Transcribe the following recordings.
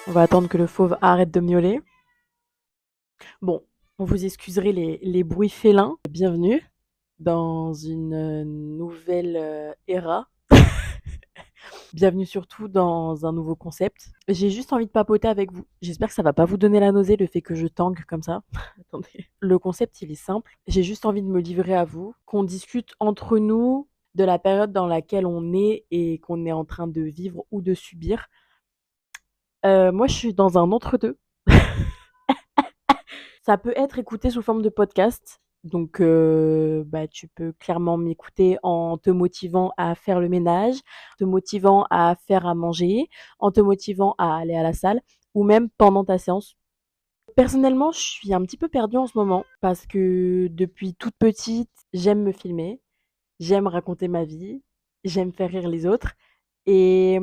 On va attendre que le fauve arrête de miauler. Bon, vous excuserez les bruits félins. Bienvenue dans une nouvelle era. Bienvenue surtout dans un nouveau concept. J'ai juste envie de papoter avec vous. J'espère que ça va pas vous donner la nausée le fait que je tangue comme ça. Attendez. Le concept, il est simple. J'ai juste envie de me livrer à vous, qu'on discute entre nous de la période dans laquelle on est et qu'on est en train de vivre ou de subir. Moi, je suis dans un entre-deux. Ça peut être écouté sous forme de podcast. Donc, bah, tu peux clairement m'écouter en te motivant à faire le ménage, te motivant à faire à manger, en te motivant à aller à la salle ou même pendant ta séance. Personnellement, je suis un petit peu perdue en ce moment parce que depuis toute petite, j'aime me filmer, j'aime raconter ma vie, j'aime faire rire les autres et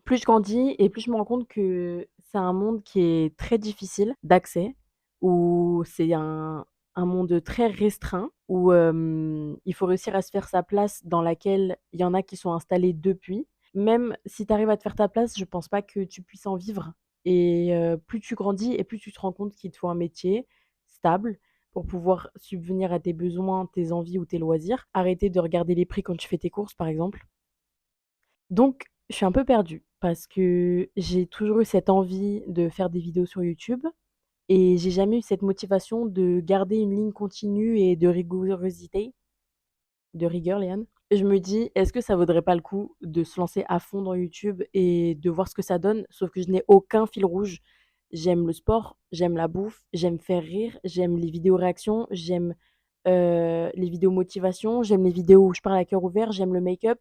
plus je grandis et plus je me rends compte que c'est un monde qui est très difficile d'accès, où c'est un monde très restreint, où il faut réussir à se faire sa place dans laquelle il y en a qui sont installés depuis. Même si tu arrives à te faire ta place, je pense pas que tu puisses en vivre et plus tu grandis et plus tu te rends compte qu'il te faut un métier stable pour pouvoir subvenir à tes besoins, tes envies ou tes loisirs. Arrêter de regarder les prix quand tu fais tes courses, par exemple. Donc, je suis un peu perdue parce que j'ai toujours eu cette envie de faire des vidéos sur YouTube et j'ai jamais eu cette motivation de garder une ligne continue et de rigorosité, de rigueur, Léane. Je me dis, est-ce que ça vaudrait pas le coup de se lancer à fond dans YouTube et de voir ce que ça donne? Sauf que je n'ai aucun fil rouge. J'aime le sport, j'aime la bouffe, j'aime faire rire, j'aime les vidéos réactions, j'aime les vidéos motivation, j'aime les vidéos où je parle à cœur ouvert, j'aime le make-up.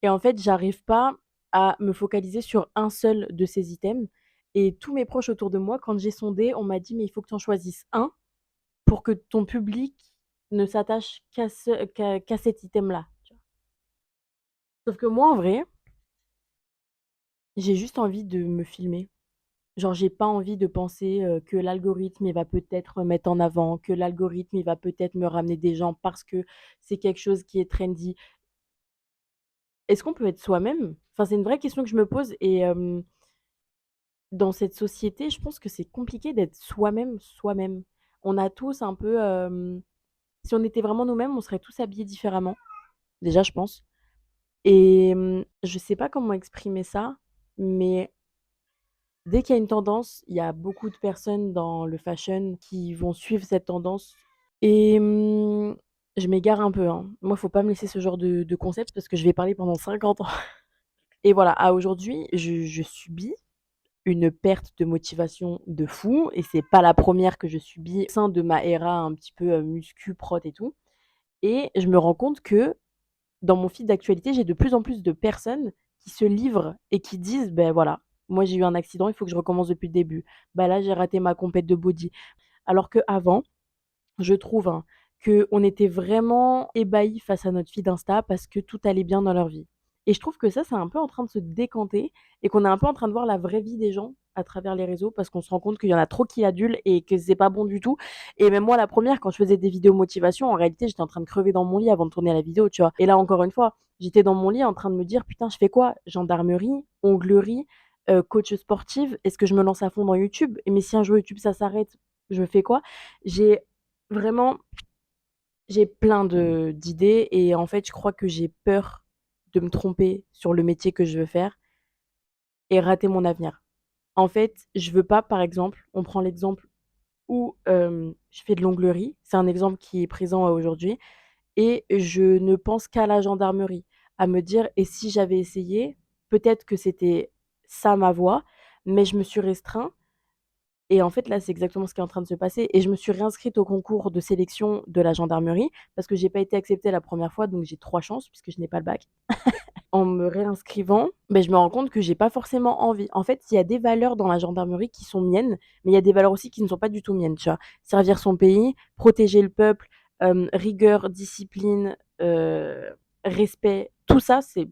Et en fait, j'arrive pas à me focaliser sur un seul de ces items. Et tous mes proches autour de moi, quand j'ai sondé, on m'a dit: «Mais il faut que tu en choisisses un pour que ton public ne s'attache qu'à cet item-là», tu vois? Sauf que moi, en vrai, j'ai juste envie de me filmer. Genre, j'ai pas envie de penser, que l'algorithme, il va peut-être me mettre en avant, que l'algorithme, il va peut-être me ramener des gens parce que c'est quelque chose qui est trendy. Est-ce qu'on peut être soi-même? Enfin, c'est une vraie question que je me pose et dans cette société, je pense que c'est compliqué d'être soi-même, soi-même. On a tous un peu, si on était vraiment nous-mêmes, on serait tous habillés différemment, déjà, je pense. Et je sais pas comment exprimer ça, mais dès qu'il y a une tendance, il y a beaucoup de personnes dans le fashion qui vont suivre cette tendance et je m'égare un peu, hein. Moi, faut pas me laisser ce genre de concept parce que je vais parler pendant 50 ans. Et voilà, à aujourd'hui, je subis une perte de motivation de fou et c'est pas la première que je subis au sein de ma ERA un petit peu, muscu, prot et tout et je me rends compte que dans mon fil d'actualité, j'ai de plus en plus de personnes qui se livrent et qui disent: «Ben voilà, moi j'ai eu un accident, il faut que je recommence depuis le début. Bah, là, j'ai raté ma compète de body». Alors qu'avant, je trouve, hein, qu'on était vraiment ébahis face à notre feed Insta parce que tout allait bien dans leur vie. Et je trouve que ça, c'est un peu en train de se décanter et qu'on est un peu en train de voir la vraie vie des gens à travers les réseaux parce qu'on se rend compte qu'il y en a trop qui adulent et que c'est pas bon du tout. Et même moi, la première, quand je faisais des vidéos motivation, en réalité, j'étais en train de crever dans mon lit avant de tourner la vidéo, tu vois. Et là, encore une fois, j'étais dans mon lit en train de me dire, putain, je fais quoi? Gendarmerie, onglerie, coach sportive, est-ce que je me lance à fond dans YouTube? Mais si un jour YouTube ça s'arrête, je fais quoi? J'ai vraiment, j'ai plein de d'idées et en fait, je crois que j'ai peur de me tromper sur le métier que je veux faire et rater mon avenir. En fait, je veux pas, par exemple, on prend l'exemple où, je fais de l'onglerie, c'est un exemple qui est présent, aujourd'hui et je ne pense qu'à la gendarmerie, à me dire: «Et si j'avais essayé?» Peut-être que c'était ça ma voie, mais je me suis restreint. Et en fait, là, c'est exactement ce qui est en train de se passer et je me suis réinscrite au concours de sélection de la gendarmerie parce que j'ai pas été acceptée la première fois, donc j'ai 3 chances puisque je n'ai pas le bac. En me réinscrivant, beh, je me rends compte que j'ai pas forcément envie. En fait, il y a des valeurs dans la gendarmerie qui sont miennes, mais il y a des valeurs aussi qui ne sont pas du tout miennes, tu vois? Servir son pays, protéger le peuple, rigueur, discipline, respect, tout ça, c'est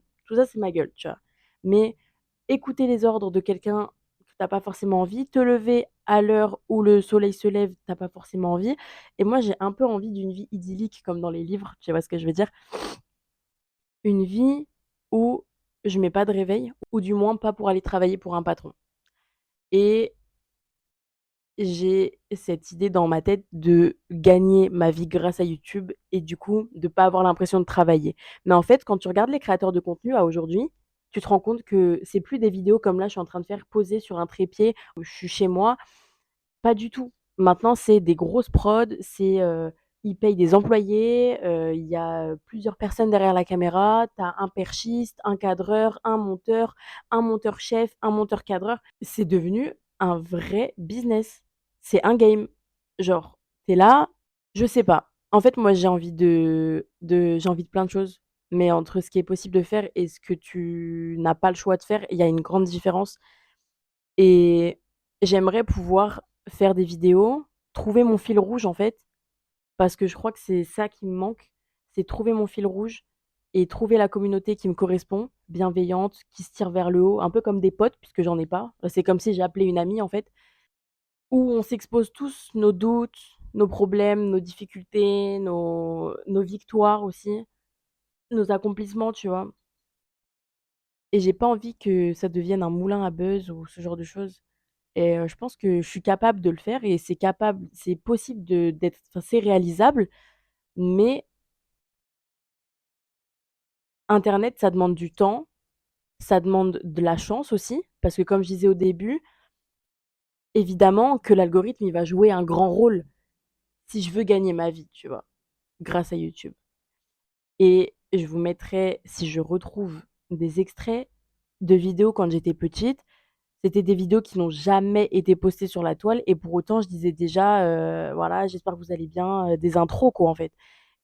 ma gueule, tu vois? Mais écouter les ordres de quelqu'un que tu as pas forcément envie, te lever à l'heure où le soleil se lève, tu as pas forcément envie et moi, j'ai un peu envie d'une vie idyllique comme dans les livres, tu vois ce que je veux dire? Une vie où je mets pas de réveil ou du moins pas pour aller travailler pour un patron. et j'ai cette idée dans ma tête de gagner ma vie grâce à YouTube et du coup, de pas avoir l'impression de travailler. Mais en fait, quand tu regardes les créateurs de contenu à aujourd'hui, tu te rends compte que c'est plus des vidéos comme là, je suis en train de faire posées sur un trépied, où je suis chez moi. Pas du tout. Maintenant, c'est des grosses prods, ils payent des employés, il y a, plusieurs personnes derrière la caméra. Tu as un perchiste, un cadreur, un monteur chef, un monteur cadreur. C'est devenu un vrai business. C'est un game. Genre, tu es là, je sais pas. En fait, moi, j'ai envie de plein de choses, mais entre ce qui est possible de faire et ce que tu n'as pas le choix de faire, il y a une grande différence. Et j'aimerais pouvoir faire des vidéos, trouver mon fil rouge en fait, parce que je crois que c'est ça qui me manque, c'est trouver mon fil rouge et trouver la communauté qui me correspond, bienveillante, qui se tire vers le haut, un peu comme des potes puisque j'en ai pas. C'est comme si j'appelais une amie en fait, où on s'expose tous nos doutes, nos problèmes, nos difficultés, nos victoires aussi, nos accomplissements, tu vois? Et j'ai pas envie que ça devienne un moulin à buzz ou ce genre de choses. Et je pense que je suis capable de le faire et c'est possible c'est réalisable, mais internet, ça demande du temps, ça demande de la chance aussi, parce que comme je disais au début, évidemment que l'algorithme, il va jouer un grand rôle si je veux gagner ma vie, tu vois? Grâce à YouTube. Et je vous mettrai, si je retrouve des extraits de vidéos quand j'étais petite. C'était des vidéos qui n'ont jamais été postées sur la toile et pour autant je disais déjà, voilà: «J'espère que vous allez bien», des intros quoi, en fait.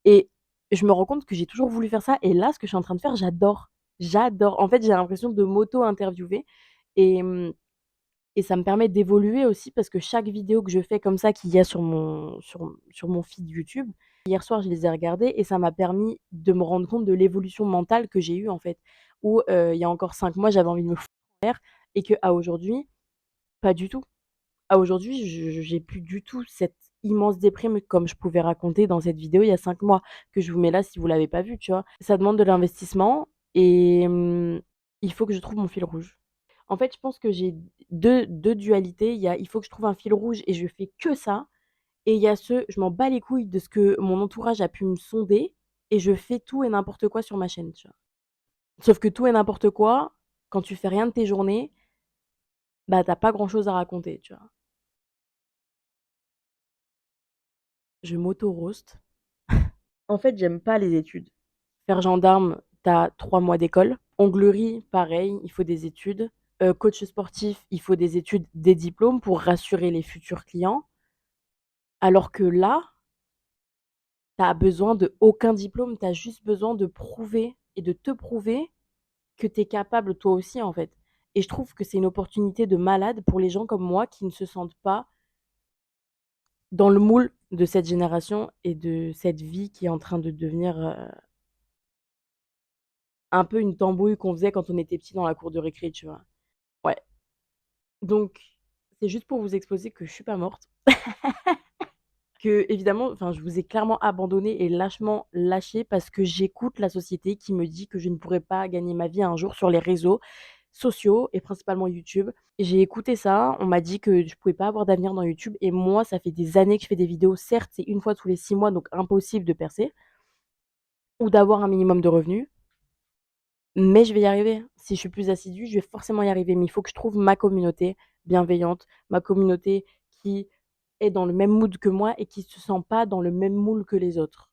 Et je me rends compte que j'ai toujours voulu faire ça et là, ce que je suis en train de faire, j'adore. J'adore. En fait, j'ai l'impression de m'auto-interviewer et et ça me permet d'évoluer aussi parce que chaque vidéo que je fais comme ça qu'il y a sur mon feed YouTube, hier soir, je les ai regardées et ça m'a permis de me rendre compte de l'évolution mentale que j'ai eue, en fait. Où, il y a encore 5 mois, j'avais envie de me foutre en l'air et qu'à aujourd'hui, pas du tout. À aujourd'hui, je j'ai plus du tout cette immense déprime comme je pouvais raconter dans cette vidéo il y a 5 mois, que je vous mets là si vous l'avez pas vue, tu vois? Ça demande de l'investissement et il faut que je trouve mon fil rouge. En fait, je pense que j'ai deux dualités. Il faut que je trouve un fil rouge et je fais que ça et il y a je m'en bats les couilles de ce que mon entourage a pu me sonder et je fais tout et n'importe quoi sur ma chaîne, tu vois? Sauf que tout et n'importe quoi, quand tu fais rien de tes journées, bah, tu as pas grand chose à raconter, tu vois? Je m'auto-roast. En fait, j'aime pas les études. Faire gendarme, tu as 3 mois d'école. Onglerie, pareil, il faut des études. Coach sportif, il faut des études, des diplômes pour rassurer les futurs clients. Alors que là, tu as besoin de aucun diplôme, tu as juste besoin de prouver et de te prouver que tu es capable toi aussi, en fait. Et je trouve que c'est une opportunité de malade pour les gens comme moi qui ne se sentent pas dans le moule de cette génération et de cette vie qui est en train de devenir, un peu une tambouille qu'on faisait quand on était petit dans la cour de récré, tu vois? Ouais, donc c'est juste pour vous exposer que je suis pas morte, qu'évidemment, enfin, je vous ai clairement abandonné et lâchement lâché parce que j'écoute la société qui me dit que je ne pourrais pas gagner ma vie un jour sur les réseaux sociaux et principalement YouTube. J'ai écouté ça, on m'a dit que je pouvais pas avoir d'avenir dans YouTube et moi, ça fait des années que je fais des vidéos. Certes, c'est une fois tous les 6 mois, donc impossible de percer ou d'avoir un minimum de revenus. Mais je vais y arriver. Si je suis plus assidue, je vais forcément y arriver. Mais il faut que je trouve ma communauté bienveillante, ma communauté qui est dans le même mood que moi et qui se sent pas dans le même moule que les autres.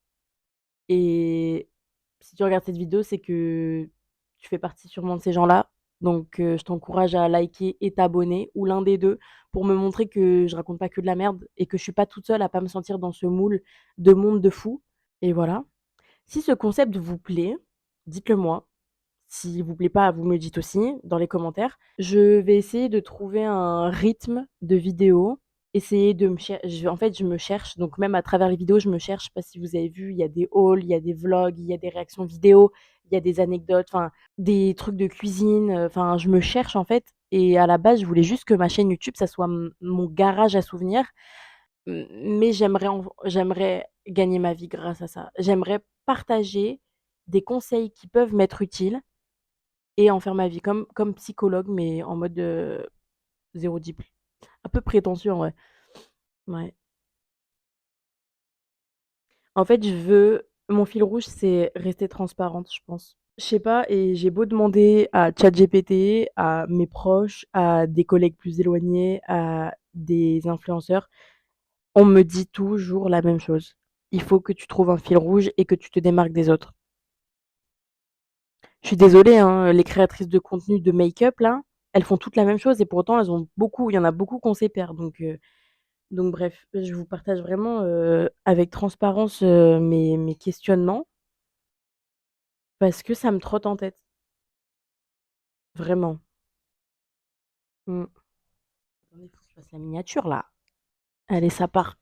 Et si tu regardes cette vidéo, c'est que tu fais partie sûrement de ces gens-là. Donc je t'encourage à liker et t'abonner ou l'un des 2 pour me montrer que je raconte pas que de la merde et que je suis pas toute seule à pas me sentir dans ce moule de monde de fou et voilà. Si ce concept vous plaît, dites-le moi. S'il vous plaît pas, vous me le dites aussi dans les commentaires. Je vais essayer de trouver un rythme de vidéo, essayer de me cher je en fait, je me cherche, donc même à travers les vidéos, je me cherche. Je sais pas si vous avez vu, il y a des hauls, il y a des vlogs, il y a des réactions vidéo, il y a des anecdotes, enfin, des trucs de cuisine, enfin, je me cherche, en fait et à la base, je voulais juste que ma chaîne YouTube, ça soit mon garage à souvenirs, mais j'aimerais gagner ma vie grâce à ça. J'aimerais partager des conseils qui peuvent m'être utiles et en faire ma vie comme psychologue, mais en mode, 0 diplôme. Un peu prétentieux en vrai. Ouais. En fait, je veux mon fil rouge, c'est rester transparente, je pense. Je sais pas et j'ai beau demander à ChatGPT, à mes proches, à des collègues plus éloignés, à des influenceurs, on me dit toujours la même chose. Il faut que tu trouves un fil rouge et que tu te démarques des autres. Je suis désolée, hein, les créatrices de contenu de make-up là, elles font toutes la même chose et pourtant elles ont beaucoup il y en a beaucoup qu'on sépare donc bref, je vous partage vraiment, avec transparence, mes questionnements parce que ça me trotte en tête, vraiment. Mmh. Attendez, faut que je fasse la miniature là. Allez, ça part.